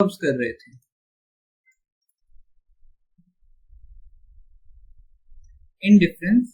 Curves कर रहे थे, इंडिफरेंस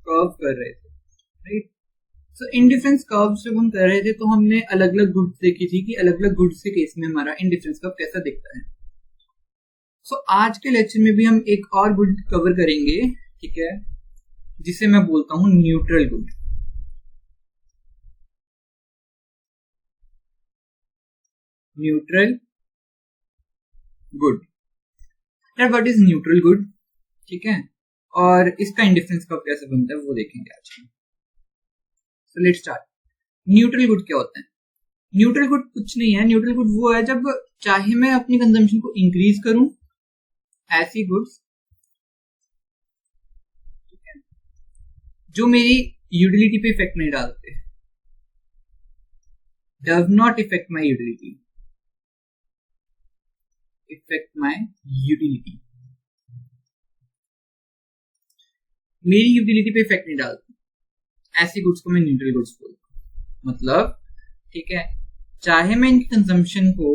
कर्व कर रहे थे, राइट। सो इंडिफरेंस कर्व्स जब हम कर रहे थे तो हमने अलग अलग गुड्स देखी थी कि अलग अलग गुड्स के केस में हमारा इंडिफरेंस कर्व कैसा दिखता है। सो आज के लेक्चर में भी हम एक और गुड कवर करेंगे, ठीक है, जिसे मैं बोलता हूं neutral good. Neutral good, what is neutral good, ठीक है, और इसका इंडिफरेंस कर्व कैसे बनता है वो देखेंगे आज। So let's start. Neutral good क्या होता है? न्यूट्रल गुड कुछ नहीं है, न्यूट्रल गुड वो है जब चाहे मैं अपनी कंजम्पशन को इंक्रीज करूं, ऐसी गुड्स जो मेरी यूटिलिटी पे इफेक्ट नहीं डालते, does not effect my utility, effect my utility, मेरी यूटिलिटी पे इफेक्ट नहीं डालती, ऐसी गुड्स को मैं न्यूट्रल गुड्स बोलता हूं। मतलब ठीक है, चाहे मैं इनकी कंजम्पशन को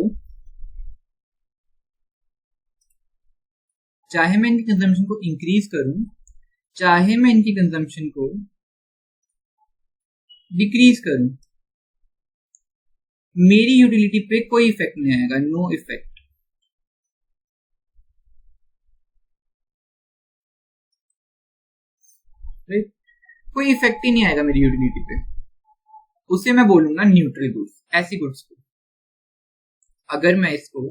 इंक्रीज करूं, चाहे मैं इनकी कंजम्पशन को डिक्रीज करूं, मेरी यूटिलिटी पे कोई इफेक्ट नहीं आएगा, नो इफेक्ट। कोई इफेक्ट ही नहीं आएगा मेरी यूटिलिटी पे, उसे मैं बोलूंगा न्यूट्रल गुड्स, ऐसी गुड्स को। अगर मैं इसको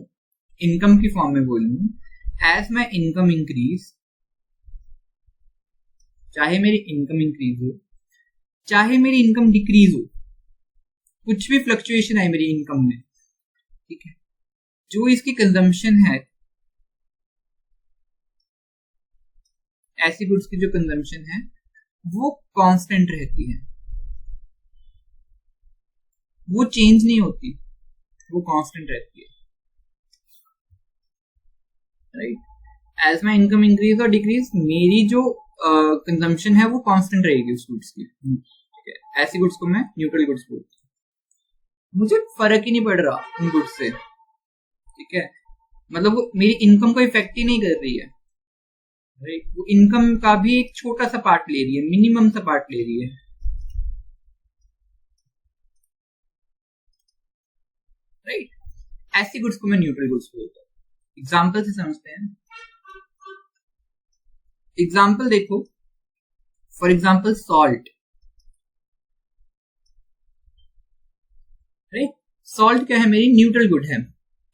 इनकम की फॉर्म में बोलूं, एज माई इनकम इंक्रीज, चाहे मेरी इनकम इंक्रीज हो, चाहे मेरी इनकम डिक्रीज हो, कुछ भी फ्लक्चुएशन है मेरी इनकम में, ठीक है, जो इसकी कंजम्पशन है, ऐसी गुड्स की जो कंजम्पशन है वो कांस्टेंट रहती है, वो चेंज नहीं होती, वो कांस्टेंट रहती है, right. As my income increase और डिक्रीज, मेरी जो कंजम्पशन है वो कांस्टेंट रहेगी उस गुड्स की, ठीक है, ऐसी गुड्स को मैं न्यूट्रल गुड्स बोलता हूँ। मुझे फर्क ही नहीं पड़ रहा उन गुड्स से, ठीक है, मतलब वो मेरी इनकम को इफेक्ट ही नहीं कर रही है, राइट, वो इनकम का भी एक छोटा सा पार्ट ले रही है, मिनिमम सा पार्ट ले रही है, राइट। ऐसी गुड्स को मैं न्यूट्रल गुड्स बोलता हूँ। एग्जाम्पल से समझते हैं। एग्जाम्पल देखो, for example salt, right. Salt क्या है? मेरी न्यूट्रल गुड है।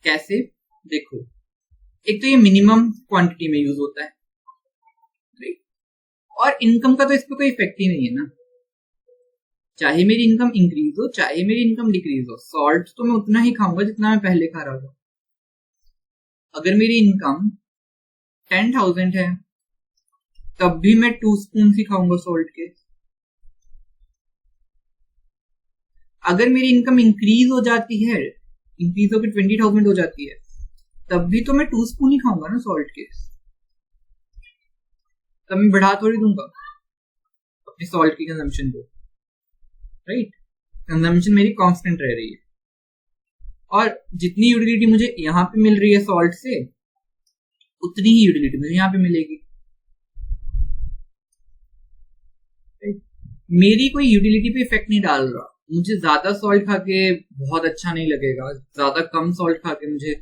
कैसे? देखो, एक तो ये मिनिमम क्वांटिटी में यूज होता है, राइट, और इनकम का तो इस पर कोई इफेक्ट ही नहीं है ना, चाहे मेरी इनकम इंक्रीज हो, चाहे मेरी इनकम डिक्रीज हो, सॉल्ट तो मैं उतना ही खाऊंगा जितना मैं पहले खा रहा था। अगर मेरी इनकम 10,000 है तब भी मैं 2 स्पून ही खाऊंगा सॉल्ट के। अगर मेरी इनकम इंक्रीज हो जाती है, इंक्रीज होकर 20,000 हो जाती है, तब भी तो मैं 2 स्पून ही खाऊंगा ना सॉल्ट के, तब मैं बढ़ा थोड़ी दूंगा अपनी सॉल्ट की कंजम्पशन को, राइट। कंजम्पशन मेरी कांस्टेंट रह रही है, और जितनी यूटिलिटी मुझे यहाँ पे मिल रही है सॉल्ट से, उतनी ही यूटिलिटी मुझे यहाँ पे मिलेगी, राइट? मेरी कोई यूटिलिटी पे इफेक्ट नहीं डाल रहा, मुझे ज्यादा सॉल्ट खा के बहुत अच्छा नहीं लगेगा, ज्यादा कम सॉल्ट खा के मुझे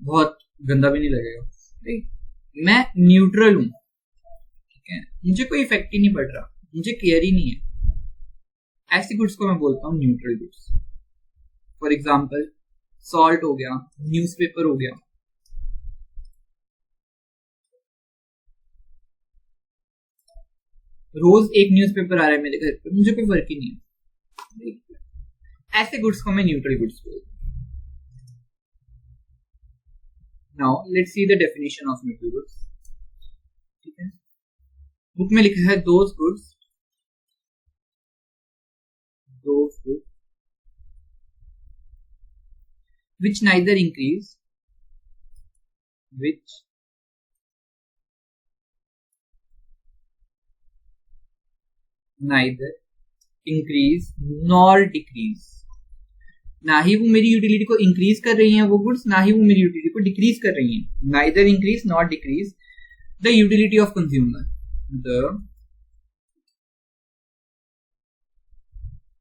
बहुत गंदा भी नहीं लगेगा, राइट। मैं न्यूट्रल हूं, ठीक है, मुझे कोई इफेक्ट ही नहीं पड़ रहा, मुझे केयर ही नहीं है, ऐसी गुड्स को मैं बोलता हूँ neutral goods. For example salt हो गया, न्यूज़पेपर हो गया, रोज एक न्यूज़पेपर आ रहा है मेरे घर पे, मुझे कोई फर्क ही नहीं है, ऐसे गुड्स को मैं न्यूट्रल गुड्स बोलता हूँ। Now let's see the definition of neutral goods, ठीक है। बुक में लिखा है those goods which neither increase nor decrease, ना ही वो मेरी यूटिलिटी को इंक्रीज कर रही हैं वो गुड्स, ना ही वो मेरी यूटिलिटी को डिक्रीज कर रही हैं. Neither increase not decrease the utility of consumer. The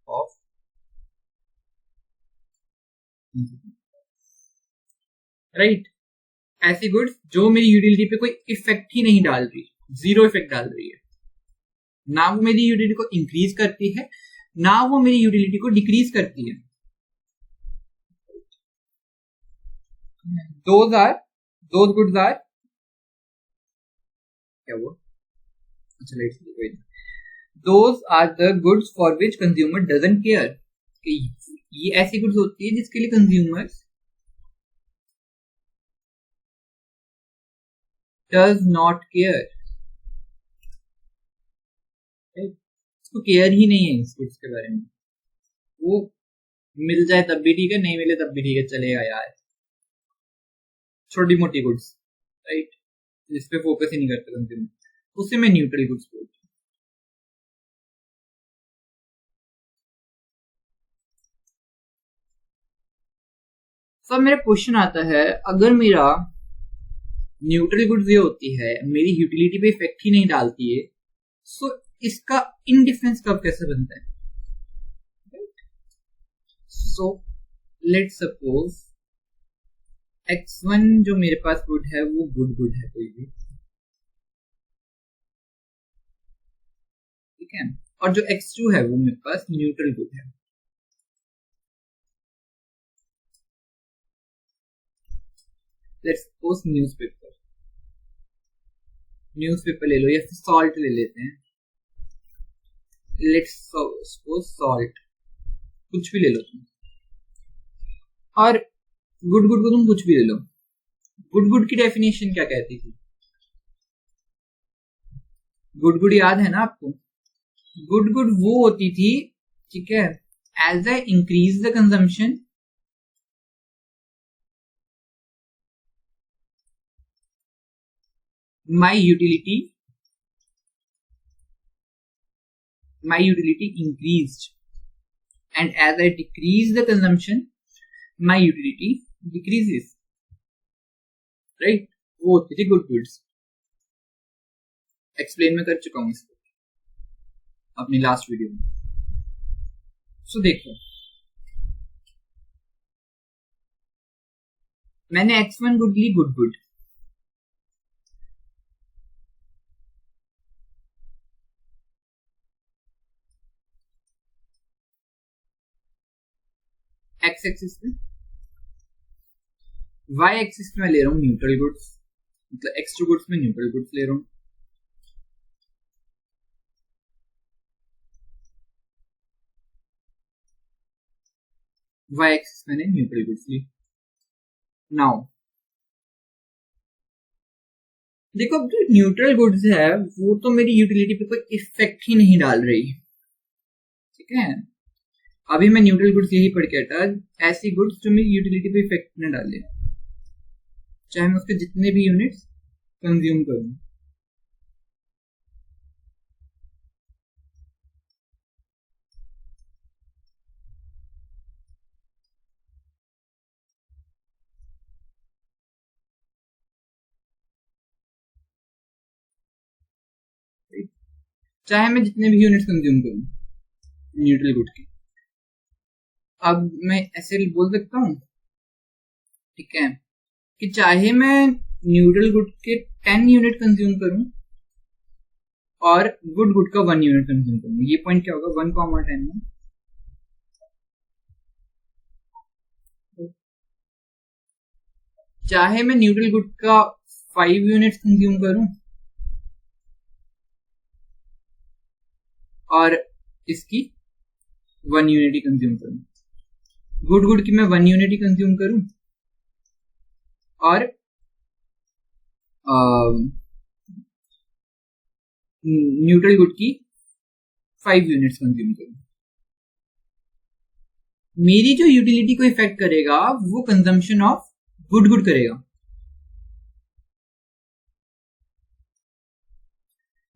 of right. ऐसी गुड्स जो मेरी यूटिलिटी पे कोई इफेक्ट ही नहीं डाल रही, जीरो इफेक्ट डाल रही है. ना वो मेरी यूटिलिटी को इंक्रीज करती है, ना वो मेरी यूटिलिटी को डिक्रीज करती है. those goods are क्या वो, अच्छा let's wait, those are the goods for which consumer doesn't care. कि ये ऐसी गुड्स होती है जिसके लिए कंज्यूमर्स does not care. उसको केयर ही नहीं है इस गुड्स के बारे में. वो मिल जाए तब भी ठीक है, नहीं मिले तब भी ठीक है, चलेगा यार. छोटी मोटी गुड्स राइट, जिस पे फोकस ही नहीं करते कंज्यूमर, उसे मैं न्यूट्रल गुड्स बोलती हूँ. तो मेरा क्वेश्चन आता है, अगर मेरा न्यूट्रल गुड्स ये होती है, मेरी यूटिलिटी पे इफेक्ट ही नहीं डालती है, सो इसका इनडिफरेंस कब कैसे बनता है? सो लेट्स सपोज x1 जो मेरे पास गुड है वो गुड है कोई भी, ठीक है, और जो x2 है वो मेरे पास न्यूट्रल गुड है. लेट्स सपोज न्यूज़पेपर ले लो या फिर सॉल्ट ले लेते हैं. लेट्स सपोज सॉल्ट, कुछ भी ले लो तुम, और गुड को तुम कुछ भी ले लो. गुड की डेफिनेशन क्या कहती थी? गुड याद है ना आपको? गुड वो होती थी, ठीक है, as I increase the consumption my utility increased, and as I decrease the consumption my utility decreases. right, वो होती थी गुड गुड्स. एक्सप्लेन मैं कर चुका हूं इसको अपनी लास्ट वीडियो में. सो देखो, मैंने x1 गुड ली, गुड x एक्सिस पे, y एक्सिस पे मैं ले रहा हूँ न्यूट्रल गुड्स, मतलब x2 गुड्स में न्यूट्रल गुड्स ले रहा हूँ. y एक्सिस मैंने न्यूट्रल गुड्स ली. नाउ देखो, अब जो न्यूट्रल गुड्स है वो तो मेरी यूटिलिटी पे कोई इफेक्ट ही नहीं डाल रही, ठीक है. अभी मैं न्यूट्रल गुड्स यही पढ़ के हटा, ऐसी गुड्स जो मेरी यूटिलिटी पे इफेक्ट न डाले, चाहे मैं उसके जितने भी यूनिट्स कंज्यूम करूं. चाहे मैं जितने भी यूनिट्स कंज्यूम करूं न्यूट्रल गुड की. अब मैं ऐसे बोल सकता हूं, ठीक है, कि चाहे मैं न्यूट्रल गुड के 10 यूनिट कंज्यूम करूं और गुड का 1 यूनिट कंज्यूम करूं. ये पॉइंट क्या होगा? 1,10 में चाहे मैं न्यूट्रल गुड का 5 यूनिट कंज्यूम करूं और इसकी 1 यूनिट ही कंज्यूम करूं, गुड की मैं 1 यूनिट ही कंज्यूम करूं और न्यूट्रल गुड की 5 यूनिट्स कंज्यूम करूं. मेरी जो यूटिलिटी को इफेक्ट करेगा वो कंजम्पशन ऑफ गुड करेगा.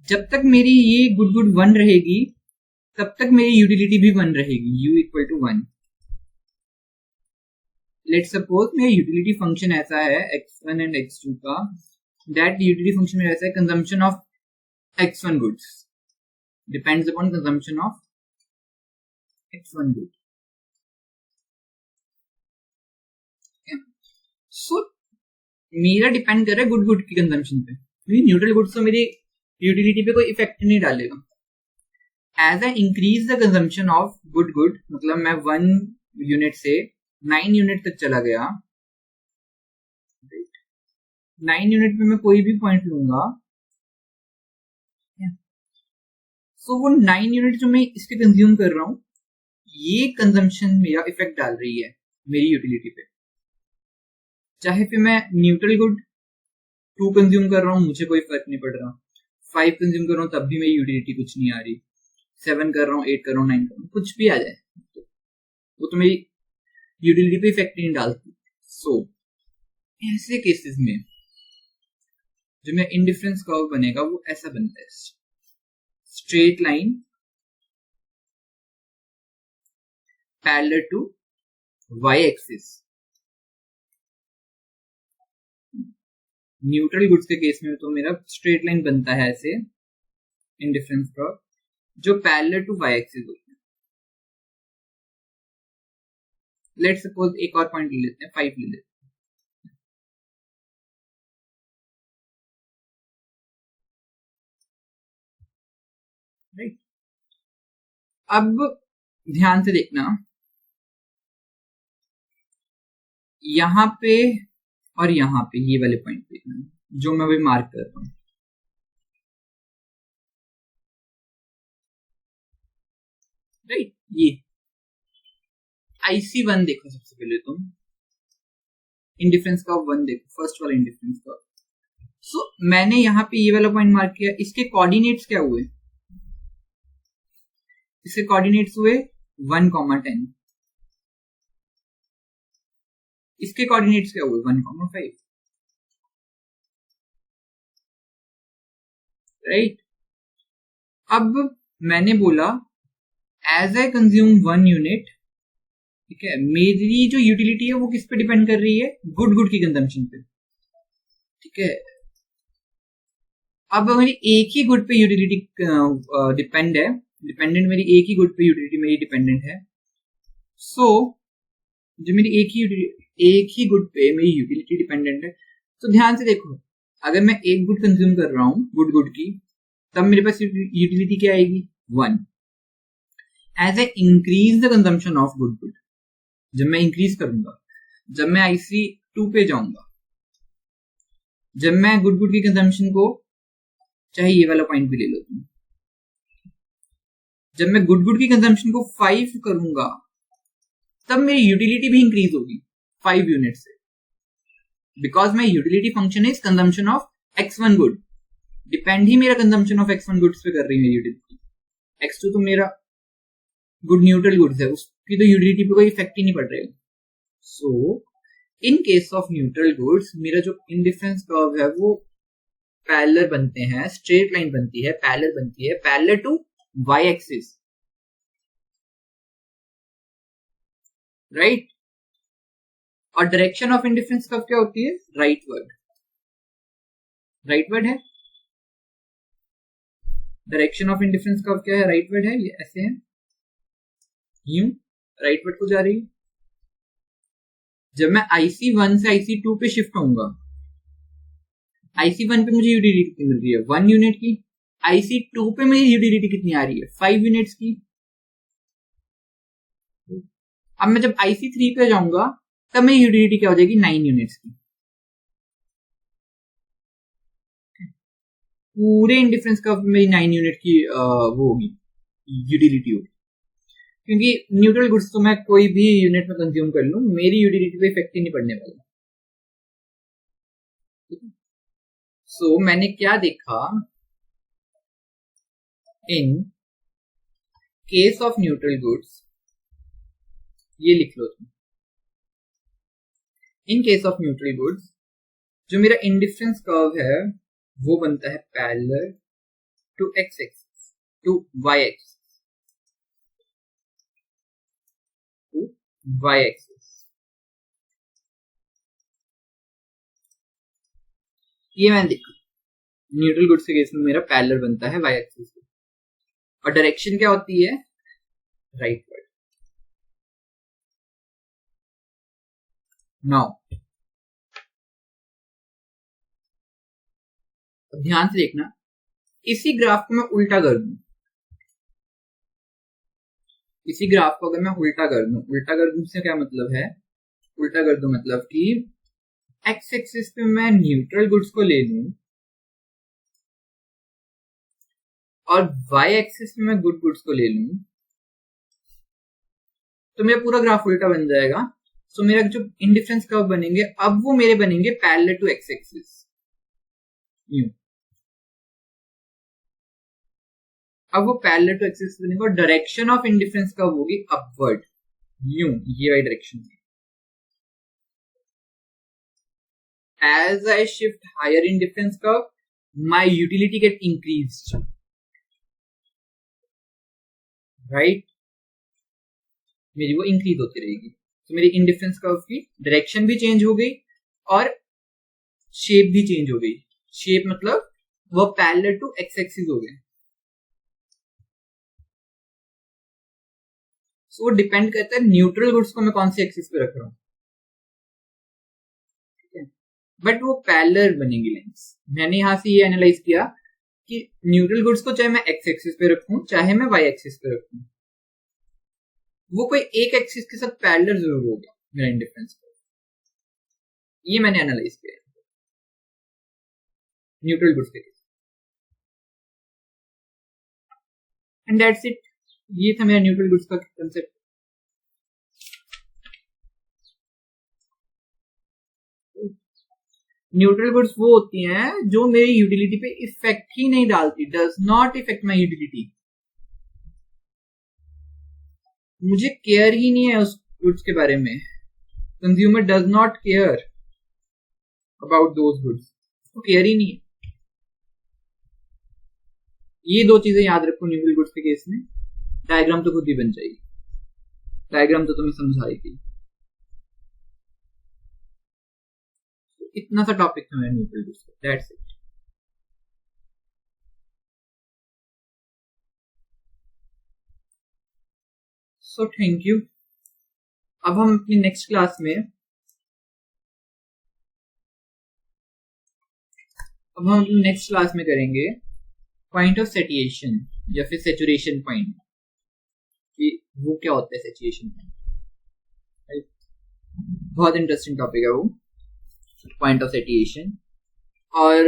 जब तक मेरी ये गुड 1 रहेगी तब तक मेरी यूटिलिटी भी 1 रहेगी, u = 1. लेट्स सपोज मेरा यूटिलिटी फंक्शन ऐसा है x1 एंड x2 का, दैट यूटिलिटी फंक्शन में ऐसा है consumption of x1 goods depends upon consumption of x1 good. So मेरा डिपेंड कर रहा है गुड गुड की कंजम्पशन पे, क्योंकि न्यूट्रल गुड्स तो मेरी यूटिलिटी पे कोई इफेक्ट नहीं डालेगा। As I increase the consumption of good good, मतलब मैं 1 यूनिट से 9 यूनिट तक चला गया, 9 यूनिट में मैं कोई भी पॉइंट लूंगा, सो वो 9 यूनिट जो मैं इसके कंज्यूम कर रहा हूं, ये कंजम्पशन मेरा इफेक्ट डाल रही है मेरी यूटिलिटी पे। चाहे फिर मैं न्यूट्रल गुड 2 कंज्यूम कर रहा हूँ, मुझे कोई फर्क नहीं पड़ रहा, 5 कंज्यूम कर रहा हूँ तब भी मेरी यूटिलिटी कुछ नहीं आ रही, 7 कर रहा हूँ, 8 कर रहा हूँ, 9 कर रहा हूँ, कुछ भी आ जाए वो तो मेरी यूटिलिटी पे इफेक्ट नहीं डालती। सो ऐसे केसेस में जो मेरा इंडिफरेंस कर्व बनेगा वो ऐसा बनता है, straight line parallel to y axis. Neutral goods के केस में तो मेरा स्ट्रेट लाइन बनता है ऐसे इंडिफरेंस कर्व जो पैरेलल टू y एक्सिस होता है। लेट्स सपोज एक और पॉइंट ले लेते हैं, 5 ले लेते हैं। राइट, अब ध्यान से देखना, यहां पे और यहां पे ये वाले पॉइंट देखना जो मैं अभी मार्क कर रहा हूं। राइट, ये IC1 देखो, सबसे पहले तुम इंडिफरेंस कर्व 1 देखो, फर्स्ट वाला इंडिफरेंस कर्व। सो मैंने यहाँ पे ये वाला पॉइंट मार्क किया, इसके कोऑर्डिनेट्स क्या हुए, इसके कोऑर्डिनेट्स हुए 1,10, इसके कोऑर्डिनेट्स क्या हुए 1,5। राइट, अब मैंने बोला एज आई कंज्यूम 1 यूनिट, ठीक है, मेरी जो यूटिलिटी है वो किस पे डिपेंड कर रही है, गुड गुड की कंजम्पशन पे। ठीक है, अब मेरी एक ही गुड पे यूटिलिटी डिपेंड है, डिपेंडेंट मेरी एक ही गुड पे यूटिलिटी मेरी डिपेंडेंट है। सो जो मेरी एक ही गुड पे मेरी यूटिलिटी डिपेंडेंट है, तो ध्यान से देखो, अगर मैं एक गुड कंज्यूम कर रहा हूँ गुड गुड की, तब मेरे पास यूटिलिटी क्या आएगी 1। As a increase the consumption of good good, जब मैं इंक्रीज करूंगा, जब मैं IC2 पे जाऊंगा, जब मैं गुड गुड की कंजम्पशन को, चाहे ये वाला पॉइंट भी ले लो तुम, जब मैं गुड गुड की कंजम्पशन को 5 करूंगा, तब मेरी यूटिलिटी भी इंक्रीज होगी 5 यूनिट से, because my utility function is consumption of x1 good, depend ही मेरा कंजम्पशन ऑफ x1 गुड्स पे कर रही है यूटिलिटी। x2 तो मेरा गुड न्यूट्रल गुड्स है, उसकी तो यूटिलिटी पे कोई इफेक्ट ही नहीं पड़ रहा है। So in case of neutral goods मेरा जो इंडिफरेंस कर्व है वो पैरेलल बनते हैं, स्ट्रेट लाइन बनती है, पैरेलल बनती है, parallel to y axis. Right, और डायरेक्शन ऑफ इंडिफरेंस कर्व क्या होती है, राइटवर्ड। राइटवर्ड है, डायरेक्शन ऑफ इंडिफरेंस कर्व क्या है, राइटवर्ड है, ये ऐसे है, यूं राइटवर्ड को जा रही है। जब मैं IC1 से IC2 पे शिफ्ट होऊंगा, IC1 पे मुझे यूटिलिटी मिल रही है 1 यूनिट की, IC2 पे मेरी यूटिलिटी कितनी आ रही है 5 यूनिट्स की। अब मैं जब IC3 पे जाऊंगा, तब मेरी यूटिलिटी क्या हो जाएगी 9 यूनिट्स की। पूरे इंडिफरेंस कर्व पे मेरी 9 यूनिट की वो होगी, यूटिलिटी होगी, क्योंकि न्यूट्रल गुड्स तो मैं कोई भी यूनिट में कंज्यूम कर लूं, मेरी यूटिलिटी पे इफेक्ट ही नहीं पड़ने वाला। सो मैंने क्या देखा, in case of neutral goods, ये लिख लो तुम, in case of neutral goods जो मेरा इंडिफरेंस कर्व है वो बनता है parallel to x axis, to y axis, to y axis. ये मैंने देखा न्यूट्रल गुड्स के केस में मेरा पैरेलल बनता है वाई एक्सिस पे, और डायरेक्शन क्या होती है, राइटवर्ड। नाउ ध्यान से देखना, इसी ग्राफ को मैं उल्टा कर दूं, इसी ग्राफ को अगर मैं उल्टा कर दूं से क्या मतलब है, उल्टा कर दूं मतलब कि एक्स एक्सिस पे मैं न्यूट्रल गुड्स को ले लूं और वाई एक्सिस पे मैं गुड गुड्स को ले लूं, तो मेरा पूरा ग्राफ उल्टा बन जाएगा। सो मेरा जो इंडिफरेंस कर्व बनेंगे अब वो मेरे बनेंगे पैरेलल टू एक्स एक्सिस, यूं। अब वो पैरेलल टू एक्स एक्सिस बनेगा और डायरेक्शन ऑफ इंडिफरेंस कर्व होगी अपवर्ड, यूं, ये वाली डायरेक्शन में। As I shift higher in difference curve, my utility get increased, right? मेरी वो इंक्रीज होती रहेगी, तो मेरी इंडिफरेंस कर्व की डायरेक्शन भी चेंज हो गई और शेप भी चेंज हो गई। शेप मतलब वो पैरेलल टू एक्स एक्सिस हो गए। सो डिपेंड करता है न्यूट्रल गुड्स को मैं कौन से एक्सिस पे रख रहा हूँ, बट वो पैरेलल बनेगी लाइंस। मैंने यहां से ये एनालाइज किया कि न्यूट्रल गुड्स को चाहे मैं एक्स एक्सिस पे रखूं चाहे मैं वाई एक्सिस पे रखूं, वो कोई एक एक्सिस के साथ पैरेलल जरूर होगा मेरा इंडिफरेंस कर्व। ये मैंने एनालाइज किया न्यूट्रल गुड्स के केस, एंड दैट्स इट। ये था मेरा न्यूट्रल गुड्स का कंसेप्ट। न्यूट्रल गुड्स वो होती हैं जो मेरी यूटिलिटी पे इफेक्ट ही नहीं डालती, does not effect my utility. मुझे केयर ही नहीं है उस गुड्स के बारे में, consumer does not care about those goods, उसको केयर ही नहीं है। ये दो चीजें याद रखो न्यूट्रल गुड्स के केस में। डायग्राम तो खुद ही बन जाएगी, डायग्राम तो तुम्हें समझाई थी। इतना सा टॉपिक था मेरा न्यूट्रल गुड्स का, that's it. So thank you. अब हम अपनी नेक्स्ट क्लास में करेंगे पॉइंट ऑफ सैचुरेशन या फिर सैचुरेशन पॉइंट, कि वो क्या होता है सैचुरेशन पॉइंट। बहुत इंटरेस्टिंग टॉपिक है वो पॉइंट ऑफ सैचुरेशन, और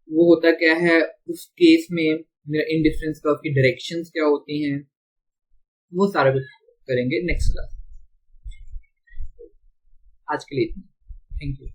वो होता क्या है, उस केस में मेरा इंडिफरेंस कर्व की डायरेक्शंस क्या होती हैं, वो सारा कुछ करेंगे नेक्स्ट क्लास। आज के लिए इतना, थैंक यू।